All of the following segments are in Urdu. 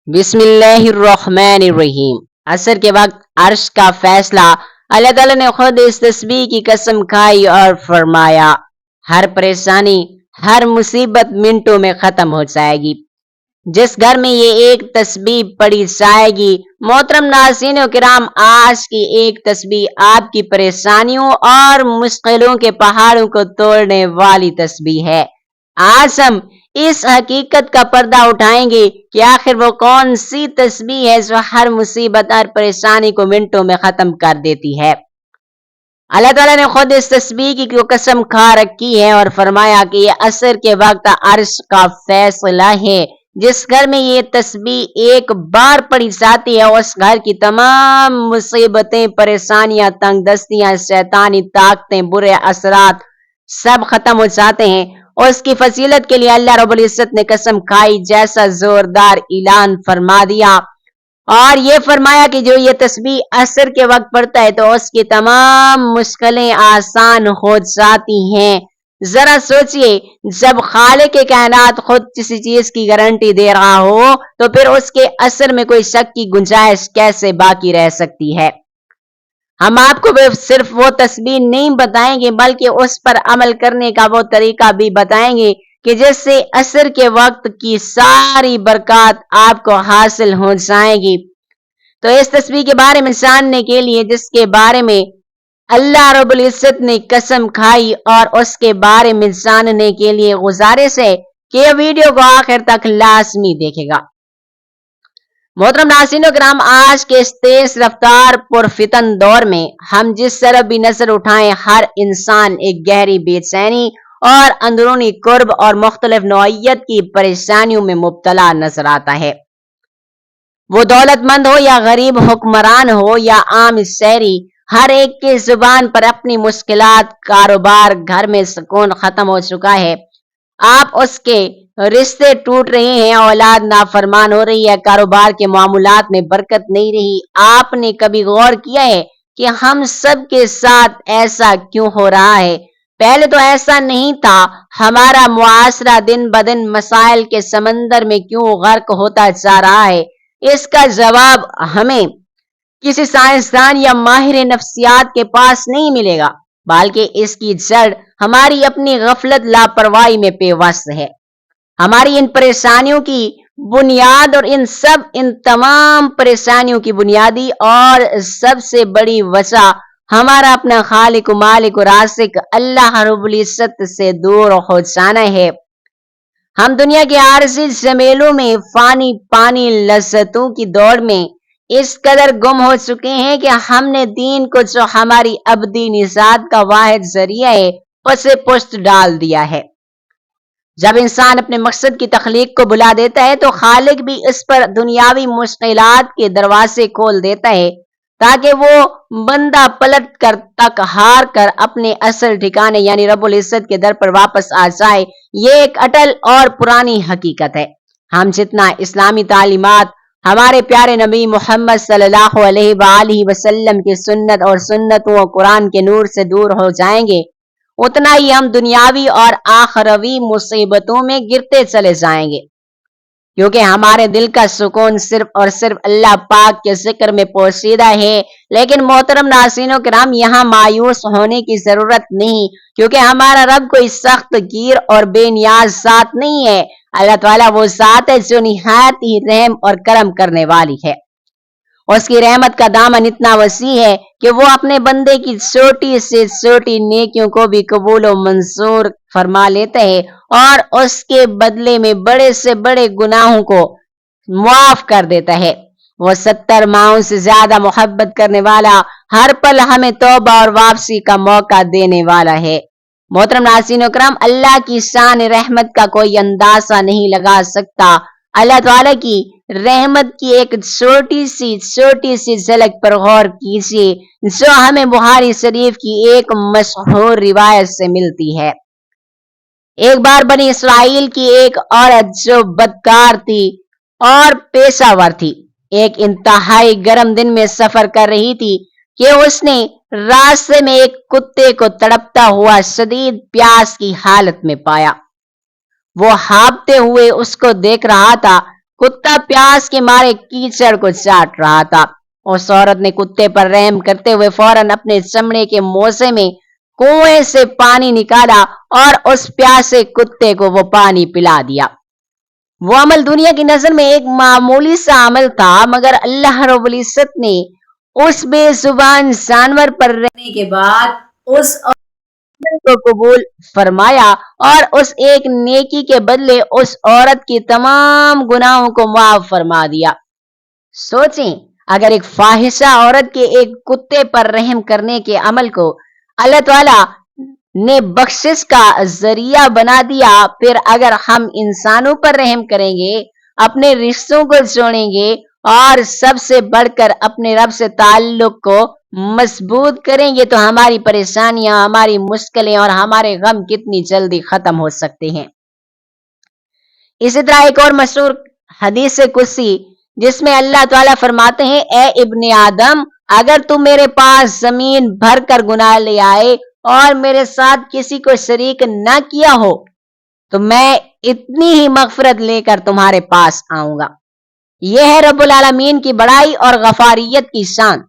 بسم اللہ الرحمن الرحیم۔ عصر کے وقت عرش کا فیصلہ۔ اللہ تعالیٰ نے خود اس تسبیح کی قسم کھائی اور فرمایا ہر پریشانی، ہر مصیبت منٹوں میں ختم ہو جائے گی جس گھر میں یہ ایک تسبیح پڑھی جائے گی۔ محترم ناظرین کرام، آج کی ایک تسبیح آپ کی پریشانیوں اور مشکلوں کے پہاڑوں کو توڑنے والی تسبیح ہے۔ آج ہم اس حقیقت کا پردہ اٹھائیں گے کہ آخر وہ کون سی تسبیح ہے جو ہر مصیبت اور پریشانی کو منٹوں میں ختم کر دیتی ہے۔ اللہ تعالیٰ نے خود اس تسبیح کی قسم کھا رکھی ہے اور فرمایا کہ یہ عصر کے وقت عرش کا فیصلہ ہے۔ جس گھر میں یہ تسبیح ایک بار پڑھی جاتی ہے اس گھر کی تمام مصیبتیں، پریشانیاں، تنگ دستیاں، شیطانی طاقتیں، برے اثرات سب ختم ہو جاتے ہیں۔ اور اس کی فضیلت کے لیے اللہ رب العزت نے قسم کھائی، جیسا زوردار اعلان فرما دیا اور یہ فرمایا کہ جو یہ تسبیح عصر کے وقت پڑھتا ہے تو اس کی تمام مشکلیں آسان ہو جاتی ہیں۔ ذرا سوچئے، جب خالق کائنات خود کسی چیز کی گارنٹی دے رہا ہو تو پھر اس کے اثر میں کوئی شک کی گنجائش کیسے باقی رہ سکتی ہے۔ ہم آپ کو صرف وہ تسبیح نہیں بتائیں گے بلکہ اس پر عمل کرنے کا وہ طریقہ بھی بتائیں گے کہ جس سے عصر کے وقت کی ساری برکات آپ کو حاصل ہو جائیں گی۔ تو اس تسبیح کے بارے میں جاننے کے لیے، جس کے بارے میں اللہ رب العزت نے قسم کھائی، اور اس کے بارے میں جاننے کے لیے گزارش ہے کہ یہ ویڈیو کو آخر تک لازمی دیکھے گا۔ محترم ناظرین کرام، آج کے اس تیز رفتار پرفتن دور میں ہم جس طرف بھی نظر اٹھائیں ہر انسان ایک گہری بے چینی اور اندرونی کرب اور مختلف نوعیت کی پریشانیوں میں مبتلا نظر آتا ہے۔ وہ دولت مند ہو یا غریب، حکمران ہو یا عام شہری، ہر ایک کی زبان پر اپنی مشکلات، کاروبار، گھر میں سکون ختم ہو چکا ہے، آپ اس کے رشتے ٹوٹ رہے ہیں، اولاد نافرمان ہو رہی ہے، کاروبار کے معاملات میں برکت نہیں رہی۔ آپ نے کبھی غور کیا ہے کہ ہم سب کے ساتھ ایسا کیوں ہو رہا ہے؟ پہلے تو ایسا نہیں تھا۔ ہمارا معاشرہ دن بدن مسائل کے سمندر میں کیوں غرق ہوتا جا رہا ہے؟ اس کا جواب ہمیں کسی سائنسدان یا ماہر نفسیات کے پاس نہیں ملے گا، بلکہ اس کی جڑ ہماری اپنی غفلت، لاپرواہی میں پیوست ہے۔ ہماری ان پریشانیوں کی بنیاد اور ان تمام پریشانیوں کی بنیادی اور سب سے بڑی وجہ ہمارا اپنا خالق و مالک و رازق اللہ رب العزت سے دور ہو جانا ہے۔ ہم دنیا کے عارضی جمیلوں میں، فانی پانی لذتوں کی دوڑ میں اس قدر گم ہو چکے ہیں کہ ہم نے دین کو، جو ہماری ابدی نجات کا واحد ذریعہ ہے، اسے پشت ڈال دیا ہے۔ جب انسان اپنے مقصد کی تخلیق کو بلا دیتا ہے تو خالق بھی اس پر دنیاوی مشکلات کے دروازے کھول دیتا ہے تاکہ وہ بندہ پلٹ کر تک ہار کر اپنے اصل ٹھکانے یعنی رب العزت کے در پر واپس آ جائے۔ یہ ایک اٹل اور پرانی حقیقت ہے۔ ہم جتنا اسلامی تعلیمات، ہمارے پیارے نبی محمد صلی اللہ علیہ وآلہ وسلم کی سنت اور سنتوں و قرآن کے نور سے دور ہو جائیں گے، اتنا ہی ہم دنیاوی اور آخروی مصیبتوں میں گرتے چلے جائیں گے، کیونکہ ہمارے دل کا سکون صرف اور صرف اللہ پاک کے ذکر میں پوشیدہ ہے۔ لیکن محترم ناظرین کرام، یہاں مایوس ہونے کی ضرورت نہیں، کیونکہ ہمارا رب کوئی سخت گیر اور بے نیاز ذات نہیں ہے۔ اللہ تعالیٰ وہ ذات ہے جو نہایت ہی رحم اور کرم کرنے والی ہے۔ اس کی رحمت کا دامن اتنا وسیع ہے کہ وہ اپنے بندے کی چھوٹی سے چھوٹی نیکیوں کو بھی قبول و منظور فرما لیتا ہے اور اس کے بدلے میں بڑے سے بڑے گناہوں کو معاف کر دیتا ہے۔ وہ 70 ماہوں سے زیادہ محبت کرنے والا، ہر پل ہمیں توبہ اور واپسی کا موقع دینے والا ہے۔ محترم ناظرین کرام، اللہ کی شان رحمت کا کوئی اندازہ نہیں لگا سکتا۔ اللہ تعالیٰ کی رحمت کی ایک چھوٹی سی جھلک پر غور کیجیے جو ہمیں بخاری شریف کی ایک مشہور روایت سے ملتی ہے۔ ایک بار بنی اسرائیل کی ایک عورت جو بدکار تھی اور پیشہ ور تھی، ایک انتہائی گرم دن میں سفر کر رہی تھی کہ اس نے راستے میں ایک کتے کو تڑپتا ہوا شدید پیاس کی حالت میں پایا۔ وہ ہانپتے ہوئے اس کو دیکھ رہا تھا۔ کتا پیاس کے مارے کیچڑ کو چاٹ رہا تھا۔ اس عورت نے کتے پر رحم کرتے ہوئے فوراً اپنے چمڑے کے موزے میں کنویں سے پانی نکالا اور اس پیاسے کتے کو وہ پانی پلا دیا۔ وہ عمل دنیا کی نظر میں ایک معمولی سا عمل تھا، مگر اللہ رب العزت نے اس بے زبان جانور پر رہنے کے بعد اس کو قبول فرمایا اور اس ایک نیکی کے بدلے اس عورت کی تمام گناہوں کو معاف فرما دیا۔ سوچیں، اگر ایک فاحشہ عورت کے ایک کتے پر رحم کرنے کے عمل کو اللہ تعالی نے بخشش کا ذریعہ بنا دیا، پھر اگر ہم انسانوں پر رحم کریں گے، اپنے رشتوں کو جوڑیں گے اور سب سے بڑھ کر اپنے رب سے تعلق کو مضبوط کریں گے تو ہماری پریشانیاں، ہماری مشکلیں اور ہمارے غم کتنی جلدی ختم ہو سکتے ہیں۔ اسی طرح ایک اور مشہور حدیث قدسی جس میں اللہ تعالیٰ فرماتے ہیں، اے ابن آدم، اگر تو میرے پاس زمین بھر کر گناہ لے آئے اور میرے ساتھ کسی کو شریک نہ کیا ہو تو میں اتنی ہی مغفرت لے کر تمہارے پاس آؤں گا۔ یہ ہے رب العالمین کی بڑائی اور غفاریت کی شان،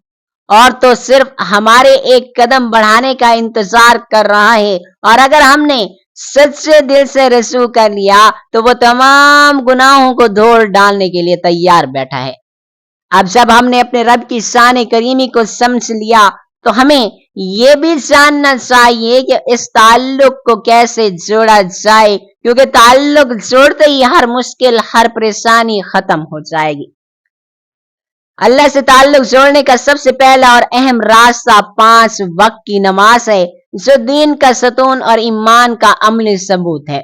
اور تو صرف ہمارے ایک قدم بڑھانے کا انتظار کر رہا ہے، اور اگر ہم نے سچے دل سے رجوع کر لیا تو وہ تمام گناہوں کو دھو ڈالنے کے لیے تیار بیٹھا ہے۔ اب جب ہم نے اپنے رب کی شان کریمی کو سمجھ لیا تو ہمیں یہ بھی جاننا چاہیے کہ اس تعلق کو کیسے جوڑا جائے، کیونکہ تعلق جوڑتے ہی ہر مشکل، ہر پریشانی ختم ہو جائے گی۔ اللہ سے تعلق جوڑنے کا سب سے پہلا اور اہم راستہ 5 وقت کی نماز ہے، جو دین کا ستون اور ایمان کا عملی ثبوت ہے۔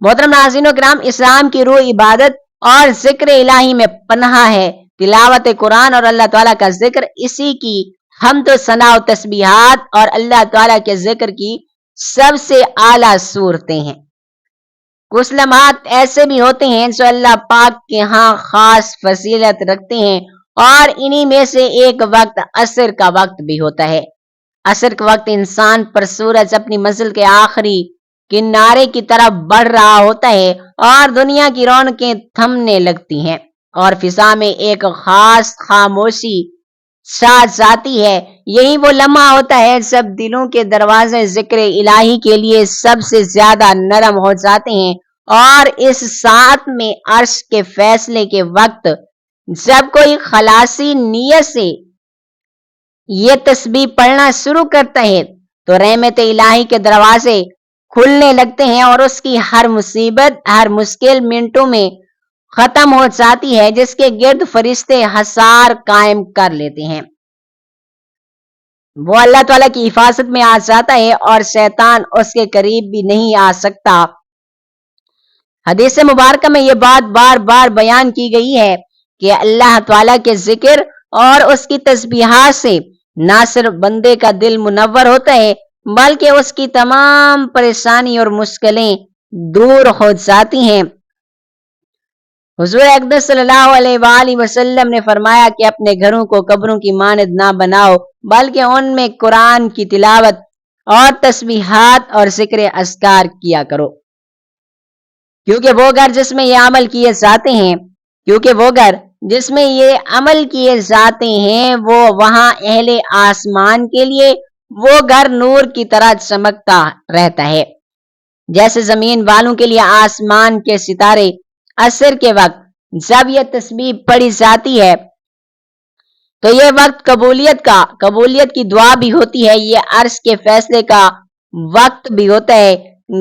محترم ناظرین و کرام، اسلام کی روح عبادت اور ذکر الہی میں پناہ ہے۔ تلاوت قرآن اور اللہ تعالیٰ کا ذکر، اسی کی حمد و ثنا و تسبیحات اور اللہ تعالیٰ کے ذکر کی سب سے اعلیٰ صورتیں ہیں۔ کچھ لمحات ایسے بھی ہوتے ہیں جو اللہ پاک کے ہاں خاص فضیلت رکھتے ہیں، اور انہی میں سے ایک وقت عصر کا وقت بھی ہوتا ہے۔ عصر کا وقت انسان پر سورج اپنی منزل کے آخری کنارے کی طرف بڑھ رہا ہوتا ہے اور دنیا کی رونقیں تھمنے لگتی ہیں اور فضا میں ایک خاص خاموشی چھا جاتی ہے۔ یہی وہ لمحہ ہوتا ہے جب دلوں کے دروازے ذکر الہی کے لیے سب سے زیادہ نرم ہو جاتے ہیں، اور اس ساعت میں عرش کے فیصلے کے وقت جب کوئی خلاصی نیت سے یہ تسبیح پڑھنا شروع کرتا ہے تو رحمت الہی کے دروازے کھلنے لگتے ہیں اور اس کی ہر مصیبت، ہر مشکل منٹوں میں ختم ہو جاتی ہے، جس کے گرد فرشتے حصار قائم کر لیتے ہیں۔ وہ اللہ تعالیٰ کی حفاظت میں آ جاتا ہے اور شیطان اس کے قریب بھی نہیں آ سکتا۔ حدیث مبارکہ میں یہ بات بار بار بیان کی گئی ہے کہ اللہ تعالیٰ کے ذکر اور اس کی تسبیحات سے نہ صرف بندے کا دل منور ہوتا ہے بلکہ اس کی تمام پریشانی اور مشکلیں دور ہو جاتی ہیں۔ حضور اقدس صلی اللہ علیہ وآلہ وسلم نے فرمایا کہ اپنے گھروں کو قبروں کی مانند نہ بناؤ، بلکہ ان میں قرآن کی تلاوت اور تسبیحات اور ذکر اذکار کیا کرو، کیونکہ وہ گھر جس میں یہ عمل کیے جاتے ہیں وہ وہاں اہل آسمان کے لیے وہ گھر نور کی طرح چمکتا رہتا ہے، جیسے زمین والوں کے لیے آسمان کے ستارے۔ عصر کے وقت جب یہ تسبیح پڑھی جاتی ہے تو یہ وقت قبولیت کی دعا بھی ہوتی ہے، یہ عرش کے فیصلے کا وقت بھی ہوتا ہے۔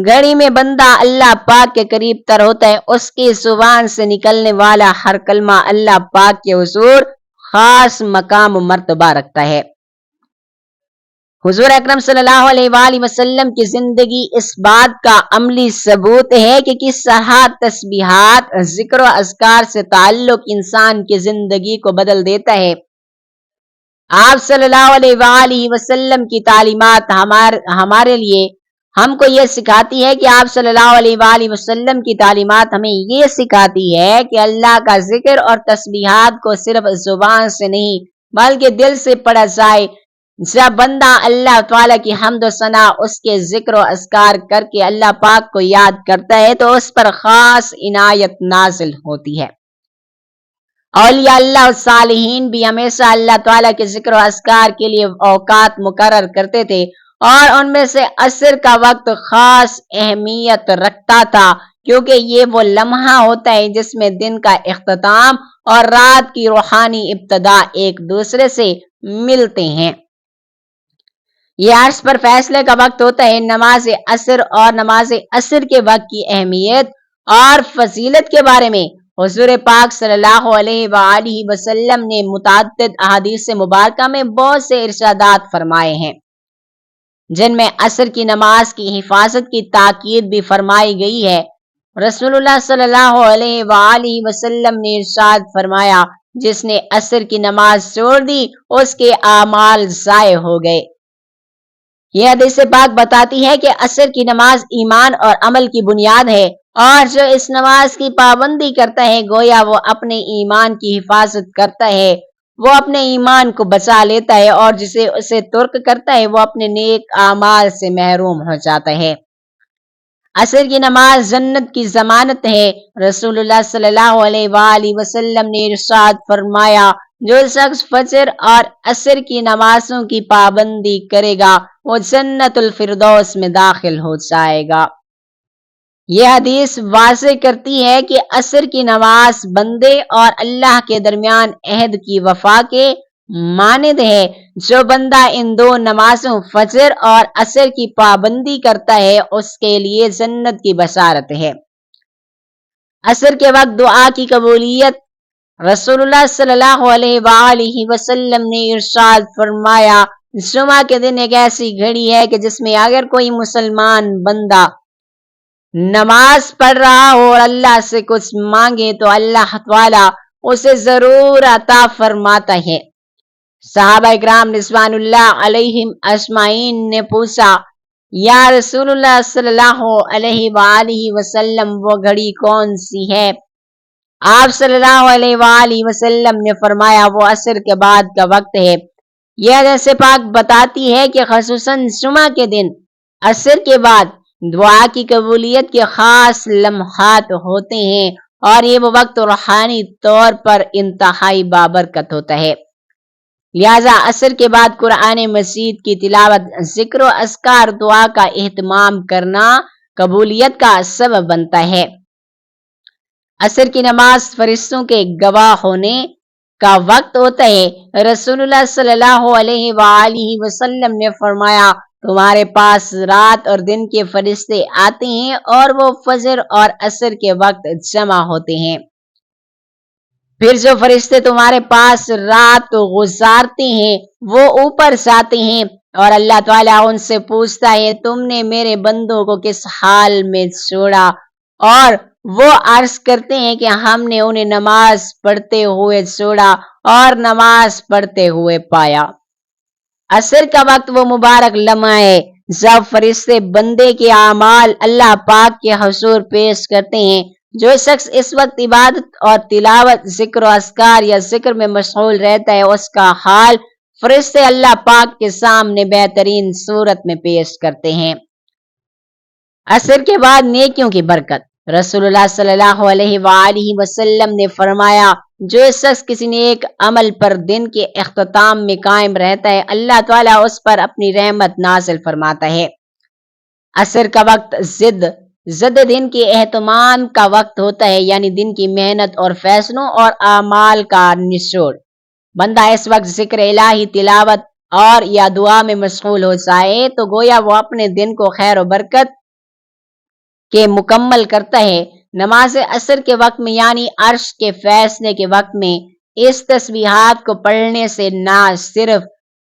گھڑی میں بندہ اللہ پاک کے قریب تر ہوتا ہے، اس کی زبان سے نکلنے والا ہر کلمہ اللہ پاک کے حضور خاص مقام و مرتبہ رکھتا ہے۔ حضور اکرم صلی اللہ علیہ وآلہ وسلم کی زندگی اس بات کا عملی ثبوت ہے کہ کس طرح تسبیحات، ذکر و اذکار سے تعلق انسان کی زندگی کو بدل دیتا ہے۔ آپ صلی اللہ علیہ وآلہ وسلم کی تعلیمات ہمارے لیے ہم کو یہ سکھاتی ہے کہ آپ صلی اللہ علیہ وآلہ وسلم کی تعلیمات ہمیں یہ سکھاتی ہے کہ اللہ کا ذکر اور تسبیحات کو صرف زبان سے نہیں بلکہ دل سے پڑھا جائے۔ جب بندہ اللہ تعالیٰ کی حمد و ثنا، اس کے ذکر و اذکار کر کے اللہ پاک کو یاد کرتا ہے تو اس پر خاص عنایت نازل ہوتی ہے۔ اولیاء اللہ اور صالحین بھی ہمیشہ اللہ تعالیٰ کے ذکر و اذکار کے لیے اوقات مقرر کرتے تھے، اور ان میں سے عصر کا وقت خاص اہمیت رکھتا تھا، کیونکہ یہ وہ لمحہ ہوتا ہے جس میں دن کا اختتام اور رات کی روحانی ابتدا ایک دوسرے سے ملتے ہیں۔ یہ عرض پر فیصلے کا وقت ہوتا ہے۔ نماز عصر اور نماز عصر کے وقت کی اہمیت اور فضیلت کے بارے میں حضور پاک صلی اللہ علیہ وآلہ وسلم نے متعدد احادیث مبارکہ میں بہت سے ارشادات فرمائے ہیں، جن میں عصر کی نماز کی حفاظت کی تاکید بھی فرمائی گئی ہے۔ رسول اللہ صلی اللہ علیہ وآلہ وسلم نے ارشاد فرمایا، جس نے عصر کی نماز چھوڑ دی اس کے اعمال ضائع ہو گئے۔ یہ حدیث پاک بتاتی ہے کہ عصر کی نماز ایمان اور عمل کی بنیاد ہے، اور جو اس نماز کی پابندی کرتا ہے گویا وہ اپنے ایمان کی حفاظت کرتا ہے، وہ اپنے ایمان کو بچا لیتا ہے، اور جسے اسے ترک کرتا ہے وہ اپنے نیک اعمال سے محروم ہو جاتا ہے۔ عصر کی نماز جنت کی ضمانت ہے۔ رسول اللہ صلی اللہ علیہ وآلہ وسلم نے ارشاد فرمایا، جو شخص فجر اور عصر کی نمازوں کی پابندی کرے گا وہ جنت الفردوس میں داخل ہو جائے گا۔ یہ حدیث واضح کرتی ہے کہ عصر کی نماز بندے اور اللہ کے درمیان عہد کی وفا کے مانند ہے۔ جو بندہ ان دو نمازوں فجر اور عصر کی پابندی کرتا ہے اس کے لیے جنت کی بشارت ہے۔ عصر کے وقت دعا کی قبولیت۔ رسول اللہ صلی اللہ علیہ وآلہ وسلم نے ارشاد فرمایا، جمعہ کے دن ایک ایسی گھڑی ہے کہ جس میں اگر کوئی مسلمان بندہ نماز پڑھ رہا ہو اور اللہ سے کچھ مانگے تو اللہ تعالیٰ اسے ضرور عطا فرماتا ہے۔ صحابہ اکرام رضوان اللہ علیہم اجمعین نے پوچھا، یا رسول اللہ صلی اللہ علیہ وآلہ وسلم وہ گھڑی کون سی ہے؟ آپ صلی اللہ علیہ وآلہ وسلم نے فرمایا، وہ عصر کے بعد کا وقت ہے۔ یہ حدیث پاک بتاتی ہے کہ خصوصاً جمعہ کے دن عصر کے بعد دعا کی قبولیت کے خاص لمحات ہوتے ہیں، اور یہ وہ وقت روحانی طور پر انتہائی بابرکت ہوتا ہے۔ لہذا عصر کے بعد قرآن مجید کی تلاوت، ذکر و اذکار، دعا کا اہتمام کرنا قبولیت کا سبب بنتا ہے۔ عصر کی نماز فرشتوں کے گواہ ہونے کا وقت ہوتا ہے۔ رسول اللہ صلی اللہ علیہ وآلہ وسلم نے فرمایا، تمہارے پاس رات اور دن کے فرشتے آتے ہیں اور وہ فجر اور عصر کے وقت جمع ہوتے ہیں۔ پھر جو فرشتے تمہارے پاس رات گزارتے ہیں وہ اوپر جاتے ہیں، اور اللہ تعالیٰ ان سے پوچھتا ہے، تم نے میرے بندوں کو کس حال میں چھوڑا؟ اور وہ عرض کرتے ہیں کہ ہم نے انہیں نماز پڑھتے ہوئے چھوڑا اور نماز پڑھتے ہوئے پایا۔ عصر کا وقت وہ مبارک لمحہ ہے جب فرشتے بندے کے اعمال اللہ پاک کے حضور پیش کرتے ہیں۔ جو شخص اس وقت عبادت اور تلاوت، ذکر و اذکار یا ذکر میں مشغول رہتا ہے اس کا حال فرشتے اللہ پاک کے سامنے بہترین صورت میں پیش کرتے ہیں۔ عصر کے بعد نیکیوں کی برکت۔ رسول اللہ صلی اللہ علیہ وآلہ وسلم نے فرمایا، جو شخص کسی نیک عمل پر دن کے اختتام میں قائم رہتا ہے اللہ تعالیٰ اس پر اپنی رحمت نازل فرماتا ہے۔ عصر کا وقت زد دن کے اہتمام کا وقت ہوتا ہے، یعنی دن کی محنت اور فیصلوں اور اعمال کا نچوڑ۔ بندہ اس وقت ذکر الہی، تلاوت اور یا دعا میں مشغول ہو جائے تو گویا وہ اپنے دن کو خیر و برکت کے مکمل کرتا ہے۔ نماز عصر کے وقت میں یعنی عرش کے فیصلے کے وقت میں اس تسبیحات کو پڑھنے سے نہ صرف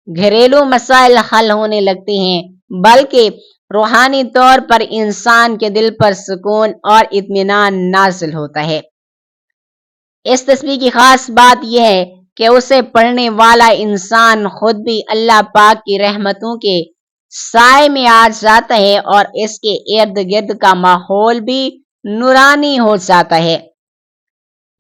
گھریلو مسائل حل ہونے لگتے ہیں بلکہ روحانی طور پر انسان کے دل پر سکون اور اطمینان نازل ہوتا ہے۔ اس تسبیح کی خاص بات یہ ہے کہ اسے پڑھنے والا انسان خود بھی اللہ پاک کی رحمتوں کے سائے میں آ جاتا ہے اور اس کے ارد گرد کا ماحول بھی نورانی ہو جاتا ہے۔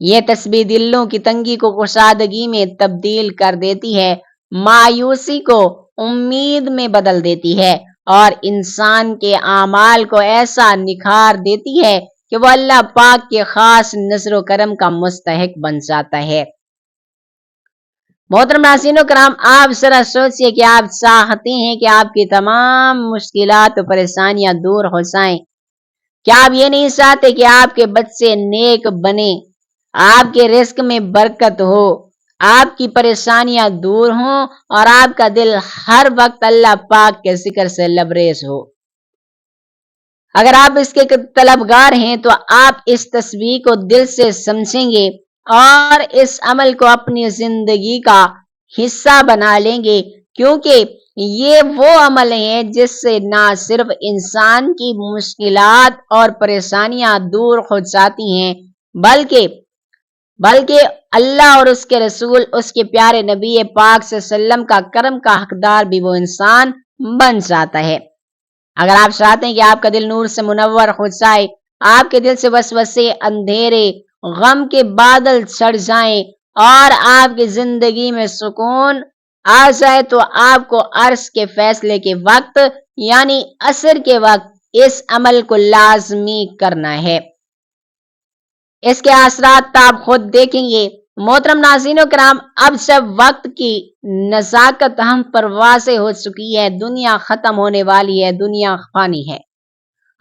یہ تسبیح دلوں کی تنگی کو کشادگی میں تبدیل کر دیتی ہے، مایوسی کو امید میں بدل دیتی ہے، اور انسان کے اعمال کو ایسا نکھار دیتی ہے کہ وہ اللہ پاک کے خاص نظر و کرم کا مستحق بن جاتا ہے۔ محترم ناظرین کرام، آپ ذرا سوچئے کہ آپ چاہتے ہیں کہ آپ کی تمام مشکلات و پریشانیاں دور ہو جائیں؟ کیا آپ یہ نہیں چاہتے کہ آپ کے بچے نیک بنے، آپ کے رزق میں برکت ہو، آپ کی پریشانیاں دور ہوں اور آپ کا دل ہر وقت اللہ پاک کے ذکر سے لبریز ہو؟ اگر آپ اس کے طلبگار ہیں تو آپ اس تصویر کو دل سے سمجھیں گے اور اس عمل کو اپنی زندگی کا حصہ بنا لیں گے، کیونکہ یہ وہ عمل ہے جس سے نہ صرف انسان کی مشکلات اور پریشانیاں دور ہو جاتی ہیں بلکہ اللہ اور اس کے رسول، اس کے پیارے نبی پاک صلی اللہ علیہ وسلم کا کرم کا حقدار بھی وہ انسان بن جاتا ہے۔ اگر آپ چاہتے ہیں کہ آپ کا دل نور سے منور ہو جائے، آپ کے دل سے وسوسے، اندھیرے، غم کے بادل چھڑ جائیں اور آپ کی زندگی میں سکون آ جائے، تو آپ کو عرش کے فیصلے کے وقت یعنی عصر کے وقت اس عمل کو لازمی کرنا ہے۔ اس کے اثرات آپ خود دیکھیں گے۔ محترم ناظرین کرام، اب جب وقت کی نزاکت ہم پر واضح ہو چکی ہے، دنیا ختم ہونے والی ہے، دنیا فانی ہے،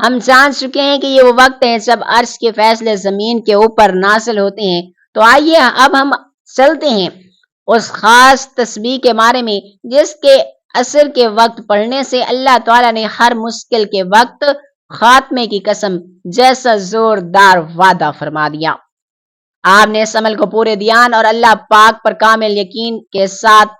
ہم جان چکے ہیں کہ یہ وہ وقت ہے جب عرش کے فیصلے زمین کے اوپر نازل ہوتے ہیں، تو آئیے اب ہم چلتے ہیں اس خاص تسبیح کے بارے میں جس کے عصر کے وقت پڑھنے سے اللہ تعالیٰ نے ہر مشکل کے وقت خاتمے کی قسم جیسا زوردار وعدہ فرما دیا۔ آپ نے اس عمل کو پورے دھیان اور اللہ پاک پر کامل یقین کے ساتھ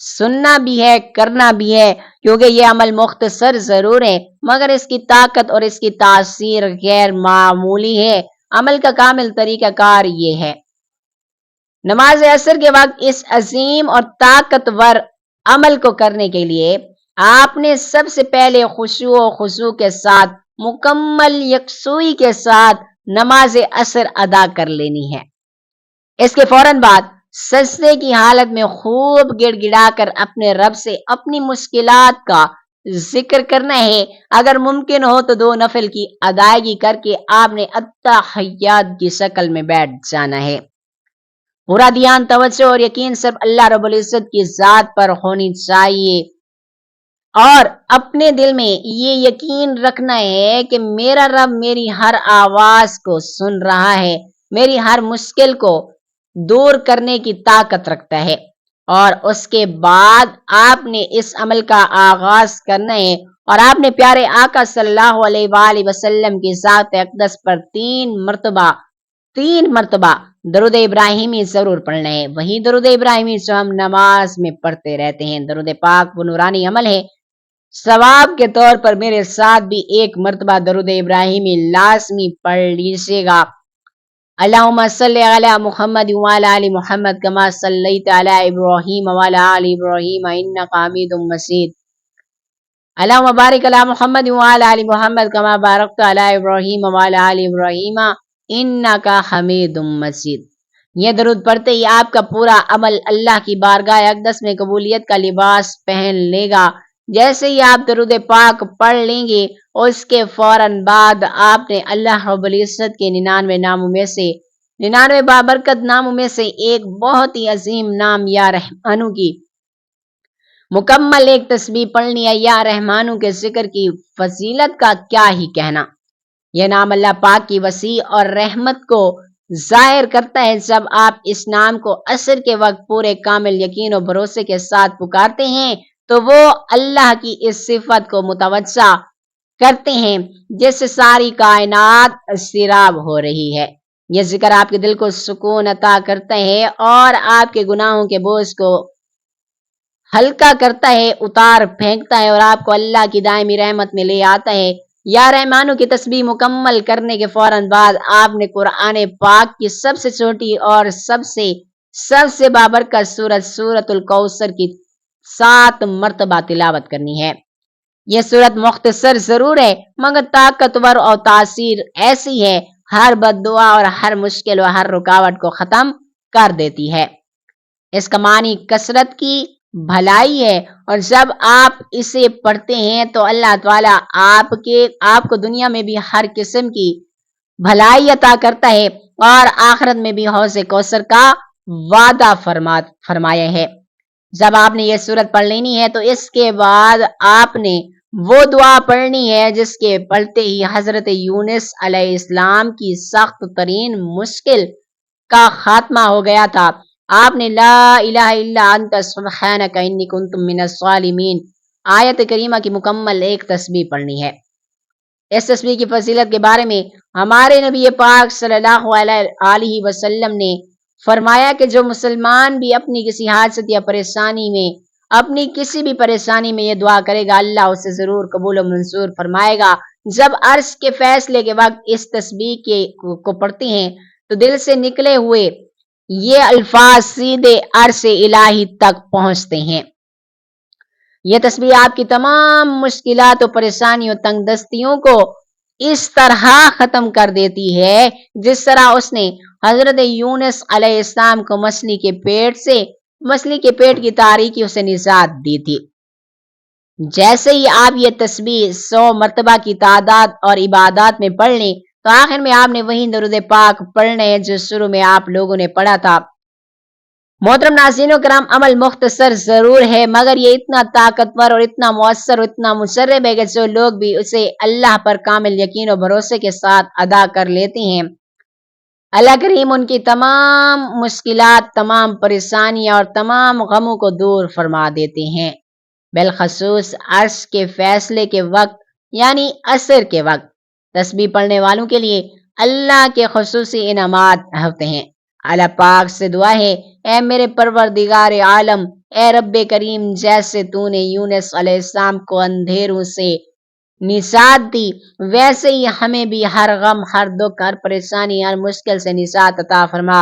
سننا بھی ہے، کرنا بھی ہے، کیونکہ یہ عمل مختصر ضرور ہے مگر اس کی طاقت اور اس کی تاثیر غیر معمولی ہے۔ عمل کا کامل طریقہ کار یہ ہے: نماز عصر کے وقت اس عظیم اور طاقتور عمل کو کرنے کے لیے آپ نے سب سے پہلے خشوع و خضوع کے ساتھ، مکمل یکسوئی کے ساتھ نماز عصر ادا کر لینی ہے۔ اس کے فوراً بعد سجدے کی حالت میں خوب گڑ گڑا کر اپنے رب سے اپنی مشکلات کا ذکر کرنا ہے۔ اگر ممکن ہو تو 2 نفل کی ادائیگی کر کے آپ نے التحیات کی شکل میں بیٹھ جانا ہے۔ پورا دھیان، توجہ اور یقین صرف اللہ رب العزت کی ذات پر ہونی چاہیے اور اپنے دل میں یہ یقین رکھنا ہے کہ میرا رب میری ہر آواز کو سن رہا ہے، میری ہر مشکل کو دور کرنے کی طاقت رکھتا ہے۔ اور اس کے بعد آپ نے اس عمل کا آغاز کرنا ہے اور آپ نے پیارے آقا صلی اللہ علیہ وآلہ وسلم کی ذات اقدس پر 3 مرتبہ درود ابراہیمی ضرور پڑھنا ہے۔ وہی درود ابراہیمی جو ہم نماز میں پڑھتے رہتے ہیں۔ درود پاک وہ نورانی عمل ہے۔ ثواب کے طور پر میرے ساتھ بھی 1 مرتبہ درود ابراہیمی لازمی پڑھ لیجیے گا۔ اللہم صلی علی محمد وعلی آل محمد کما صلیت علی ابراہیم وعلی آل ابراہیم انک حمید مجید۔ اللہم بارک علی محمد وعلی آل محمد کما بارکت علی ابراہیم وعلی آل ابراہیم انک حمید مجید۔ یہ درود پڑھتے ہی آپ کا پورا عمل اللہ کی بارگاہ اقدس میں قبولیت کا لباس پہن لے گا۔ جیسے ہی آپ درود پاک پڑھ لیں گے، اس کے فوراً بعد آپ نے اللہ رب العزت کے 99 بابرکت ناموں میں سے ایک بہت ہی عظیم نام یا رحمانو کی مکمل ایک تسبیح پڑھنی ہے۔ یا رحمانو کے ذکر کی فضیلت کا کیا ہی کہنا۔ یہ نام اللہ پاک کی وسیع اور رحمت کو ظاہر کرتا ہے۔ جب آپ اس نام کو عصر کے وقت پورے کامل یقین و بھروسے کے ساتھ پکارتے ہیں تو وہ اللہ کی اس صفت کو متوجہ کرتے ہیں جس سے ساری کائنات سیراب ہو رہی ہے۔ یہ ذکر آپ کے دل کو سکون عطا کرتا ہے اور آپ کے گناہوں کے بوجھ کو ہلکا کرتا ہے، اتار پھینکتا ہے اور آپ کو اللہ کی دائمی رحمت میں لے آتا ہے۔ یا رحمانو کی تسبیح مکمل کرنے کے فوراً بعد آپ نے قرآن پاک کی سب سے چھوٹی اور سب سے بابرکت سورۃ الکوثر کی 7 مرتبہ تلاوت کرنی ہے۔ یہ سورت مختصر ضرور ہے مگر طاقتور اور تاثیر ایسی ہے، ہر بد دعا اور ہر مشکل و ہر رکاوٹ کو ختم کر دیتی ہے۔ اس کا معنی کثرت کی بھلائی ہے اور جب آپ اسے پڑھتے ہیں تو اللہ تعالیٰ آپ کو دنیا میں بھی ہر قسم کی بھلائی عطا کرتا ہے اور آخرت میں بھی حوض کوثر کا وعدہ فرمایا ہے۔ جب آپ نے یہ سورت پڑھ لینی ہے تو اس کے بعد آپ نے وہ دعا پڑھنی ہے جس کے پڑھتے ہی حضرت یونس علیہ السلام کی سخت ترین مشکل کا خاتمہ ہو گیا تھا۔ آپ نے لا الہ الا انت سبحانک انی کنت من الظالمین آیت کریمہ کی مکمل ایک تسبیح پڑھنی ہے۔ اس تسبیح کی فضیلت کے بارے میں ہمارے نبی پاک صلی اللہ علیہ وسلم نے فرمایا کہ جو مسلمان بھی اپنی کسی حادثت یا پریشانی میں اپنی کسی بھی پریشانی میں یہ دعا کرے گا اللہ اسے ضرور قبول و منظور فرمائے گا۔ جب عرش کے فیصلے کے وقت اس تسبیح کو پڑھتے ہیں تو دل سے نکلے ہوئے یہ الفاظ سیدھے عرش الہی تک پہنچتے ہیں۔ یہ تسبیح آپ کی تمام مشکلات و پریشانیوں تنگ دستیوں کو اس طرح ختم کر دیتی ہے جس طرح اس نے حضرت یونس علیہ السلام کو مچھلی کے پیٹ کی تاریکی سے نجات دی تھی۔ جیسے ہی آپ یہ تسبیح 100 مرتبہ کی تعداد اور عبادات میں پڑھ لیں تو آخر میں آپ نے وہی درود پاک پڑھنے ہیں جو شروع میں آپ لوگوں نے پڑھا تھا۔ محترم ناظرین و کرام، عمل مختصر ضرور ہے مگر یہ اتنا طاقتور اور اتنا مؤثر اور اتنا مشرب ہے کہ جو لوگ بھی اسے اللہ پر کامل یقین و بھروسے کے ساتھ ادا کر لیتے ہیں اللہ کریم ان کی تمام مشکلات، تمام پریشانیاں اور تمام غموں کو دور فرما دیتے ہیں۔ بالخصوص عرش کے فیصلے کے وقت یعنی عصر کے وقت تسبیح پڑھنے والوں کے لیے اللہ کے خصوصی انعامات ہوتے ہیں۔ اللہ پاک سے دعا ہے، اے میرے پروردگار عالم، اے رب کریم، جیسے تو نے یونس علیہ السلام کو اندھیروں سے نجات دی ویسے ہی ہمیں بھی ہر غم، ہر دکھ، ہر پریشانی، ہر مشکل سے نجات عطا فرما۔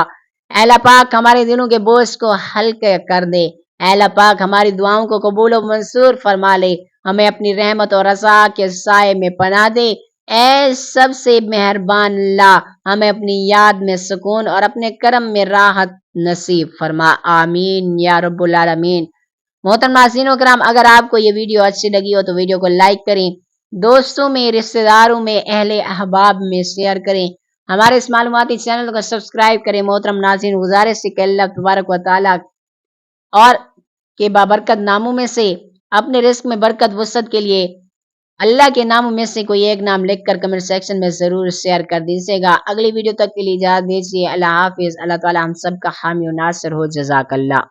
اے اللہ پاک ہمارے دلوں کے بوجھ کو ہلکے کر دے۔ اے اللہ پاک ہماری دعاؤں کو قبول و منظور فرما لے، ہمیں اپنی رحمت اور رضا کے سائے میں پناہ دے۔ اے سب سے مہربان اللہ، ہمیں اپنی یاد میں سکون اور اپنے کرم میں راحت نصیب فرما، آمین یا رب العالمین۔ محترم ناظرین و کرام، اگر آپ کو یہ ویڈیو اچھی لگی ہو تو ویڈیو کو لائک کریں، دوستوں میں، رشتہ داروں میں، اہل احباب میں شیئر کریں، ہمارے اس معلوماتی چینل کو سبسکرائب کریں۔ محترم ناظرین، گزارش ہے کہ اللہ تبارک و تعالیٰ اور کے بابرکت ناموں میں سے اپنے رزق میں برکت وسعت کے لیے اللہ کے ناموں میں سے کوئی ایک نام لکھ کر کمنٹ سیکشن میں ضرور شیئر کر دیجیے گا۔ اگلی ویڈیو تک کے لیے اجازت دیجیے۔ اللہ حافظ۔ اللہ تعالی ہم سب کا حامی و ناصر ہو۔ جزاک اللہ۔